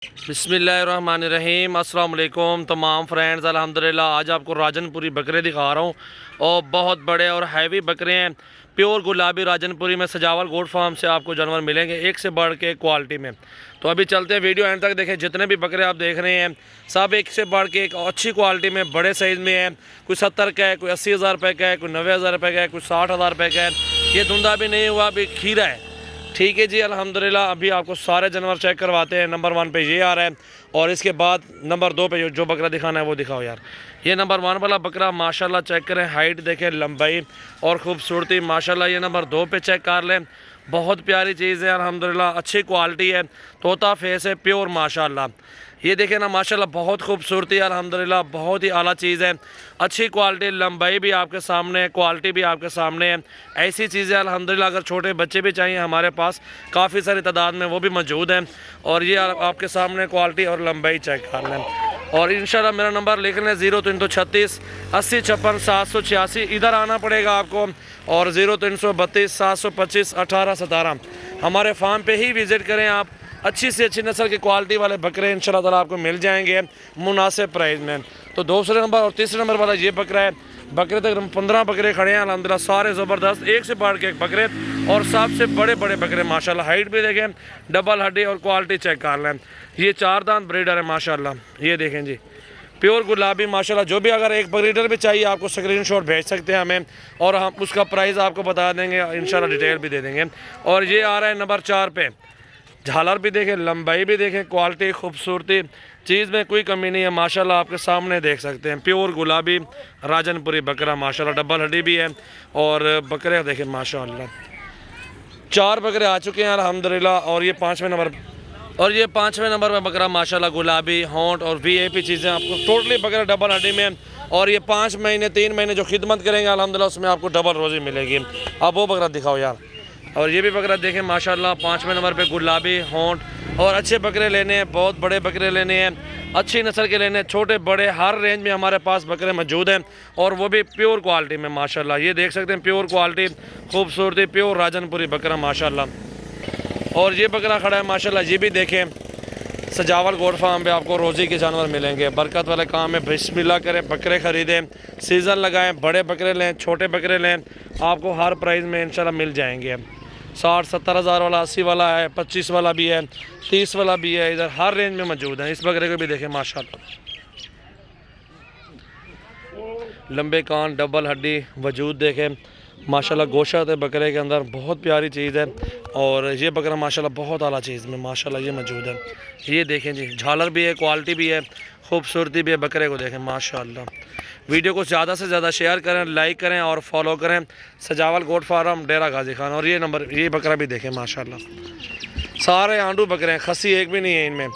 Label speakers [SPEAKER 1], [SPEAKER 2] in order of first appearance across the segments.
[SPEAKER 1] बिस्मिल्लाहिर्रहमानिर्रहीम। अस्सलाम वालेकुम तमाम फ्रेंड्स। अल्हम्दुलिल्लाह आज आपको राजनपुरी बकरे दिखा रहा हूँ और बहुत बड़े और हैवी बकरे हैं। प्योर गुलाबी राजनपुरी में सजावल गोट फार्म से आपको जानवर मिलेंगे एक से बढ़ के क्वालिटी में। तो अभी चलते हैं, वीडियो एंड तक देखें। जितने भी बकरे आप देख रहे हैं सब एक से बढ़ के एक अच्छी क्वालिटी में बड़े साइज़ में है। कोई 70 का है, कोई 80,000 रुपये का है, कोई 90,000 रुपये का है, कोई 60,000 रुपये का है। ये धुंधा भी नहीं हुआ, अभी खीरा है। ठीक है जी, अल्हम्दुलिल्लाह। अभी आपको सारे जानवर चेक करवाते हैं। नंबर 1 पे ये आ रहा है और इसके बाद नंबर 2 पे जो बकरा दिखाना है वो दिखाओ यार। ये नंबर 1 वाला बकरा माशाल्लाह चेक करें, हाइट देखें, लंबाई और खूबसूरती माशाल्लाह। ये नंबर 2 पे चेक कर लें, बहुत प्यारी चीज़ है अल्हम्दुलिल्लाह, अच्छी क्वालिटी है, तोता फेस है प्योर माशाल्लाह। ये देखें ना माशाल्लाह, बहुत खूबसूरती है अल्हम्दुलिल्लाह, बहुत ही आला चीज़ है, अच्छी क्वालिटी, लंबाई भी आपके सामने है, क्वालिटी भी आपके सामने है। ऐसी चीज़ें अल्हम्दुलिल्लाह अगर छोटे बच्चे भी चाहिए हमारे पास काफ़ी सारी तादाद में वो भी मौजूद हैं। और ये आपके सामने क्वालिटी और लंबाई चेक कर लें। और इंशाल्लाह मेरा नंबर लिख लें 0336 80 56 786। इधर आना पड़ेगा आपको। और 0332 725 18 17 हमारे फार्म पे ही विज़िट करें आप। अच्छी से अच्छी नस्ल की क्वालिटी वाले बकरे इंशाल्लाह ताला आपको मिल जाएंगे मुनासिब प्राइस में। तो दूसरे नंबर और तीसरे नंबर वाला ये बकरा है। बकरे तक 15 बकरे खड़े हैं अल्हम्दुलिल्लाह, सारे ज़बरदस्त, एक से बढ़ के एक बकरे और सबसे बड़े बड़े बकरे माशाल्लाह। हाइट भी देखें, डबल हड्डी और क्वालिटी चेक कर लें। ये 4 दांत ब्रीडर है माशाल्लाह। ये देखें जी, प्योर गुलाबी माशाल्लाह। जो भी अगर एक ब्रीडर भी चाहिए आपको स्क्रीनशॉट भेज सकते हैं हमें और हम उसका प्राइस आपको बता देंगे, इंशाल्लाह डिटेल भी दे देंगे। और ये आ रहा है नंबर 4 पे। झालर भी देखें, लंबाई भी देखें, क्वालिटी, खूबसूरती, चीज़ में कोई कमी नहीं है माशाल्लाह। आपके सामने देख सकते हैं, प्योर गुलाबी राजनपुरी बकरा माशाल्लाह, डबल हड्डी भी है। और बकरे देखें माशाल्लाह, 4 बकरे आ चुके हैं अल्हम्दुलिल्लाह। और ये 5वें नंबर में बकरा माशाल्लाह, गुलाबी होंठ और VIP चीज़ें आपको टोटली बकरा डबल हड्डी में। और ये 5 महीने 3 महीने जो खिदमत करेंगे अल्हम्दुलिल्लाह उसमें आपको डबल रोज़ी मिलेगी। अब वो बकरा दिखाओ यार। और ये भी बकरा देखें माशाल्लाह, 5वें नंबर पे गुलाबी होंठ। और अच्छे बकरे लेने हैं, बहुत बड़े बकरे लेने हैं, अच्छी नस्ल के लेने हैं, छोटे बड़े हर रेंज में हमारे पास बकरे मौजूद हैं। और वो भी प्योर क्वालिटी में माशाल्लाह। ये देख सकते हैं, प्योर क्वालिटी, खूबसूरती, प्योर राजनपुरी बकरा माशाल्लाह। और ये बकरा खड़ा है माशाल्लाह। ये भी देखें, सजावल गोट फार्म पे आपको रोज़ी के जानवर मिलेंगे। बरकत वाले काम में बिस्मिल्लाह करें, बकरे ख़रीदें, सीज़न लगाएं, बड़े बकरे लें, छोटे बकरे लें, आपको हर प्राइस में इंशाल्लाह मिल जाएंगे। 60-70 हज़ार वाला, 80 वाला है, 25 वाला भी है, 30 वाला भी है, इधर हर रेंज में मौजूद है। इस बकरे को भी देखें माशाल्लाह, लंबे कान, डबल हड्डी वजूद देखें माशाल्लाह। गोशत है बकरे के अंदर, बहुत प्यारी चीज़ है। और ये बकरा माशाल्लाह बहुत आला चीज़ में माशाल्लाह ये मौजूद है। ये देखें जी, झालर भी है, क्वालिटी भी है, खूबसूरती भी है। बकरे को देखें माशाल्लाह। वीडियो को ज़्यादा से ज़्यादा शेयर करें, लाइक करें और फॉलो करें। सजावल गोट फार्म, डेरा गाजी खान। और ये बकरा भी देखें माशाल्लाह, सारे आंडू बकरे हैं, खसी एक भी नहीं है इनमें।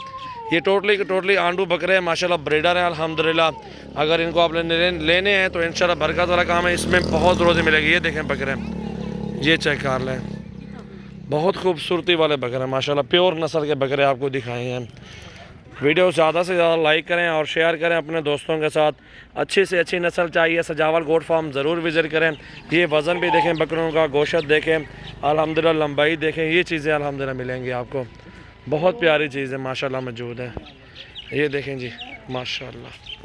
[SPEAKER 1] ये टोटली आंडू बकरे हैं माशाल्लाह, ब्रीडर हैं अल्हम्दुलिल्लाह। अगर इनको आप लेने हैं तो इंशाल्लाह बरकत वाला काम है, इसमें बहुत रोज़ी मिलेगी। ये देखें बकरे, ये चेक कर लें, बहुत खूबसूरती वाले बकरे माशाल्लाह, प्योर नस्ल के बकरे आपको दिखाए हैं। वीडियो ज़्यादा से ज़्यादा लाइक करें और शेयर करें अपने दोस्तों के साथ। अच्छी से अच्छी नस्ल चाहिए, सजावल गोट फार्म ज़रूर विज़िट करें। ये वज़न भी देखें बकरों का, गोश्त देखें अल्हम्दुलिल्लाह, लंबाई देखें, ये चीज़ें अल्हम्दुलिल्लाह मिलेंगी आपको। बहुत प्यारी चीज़ है माशाल्लाह मौजूद है। ये देखें जी माशाल्लाह।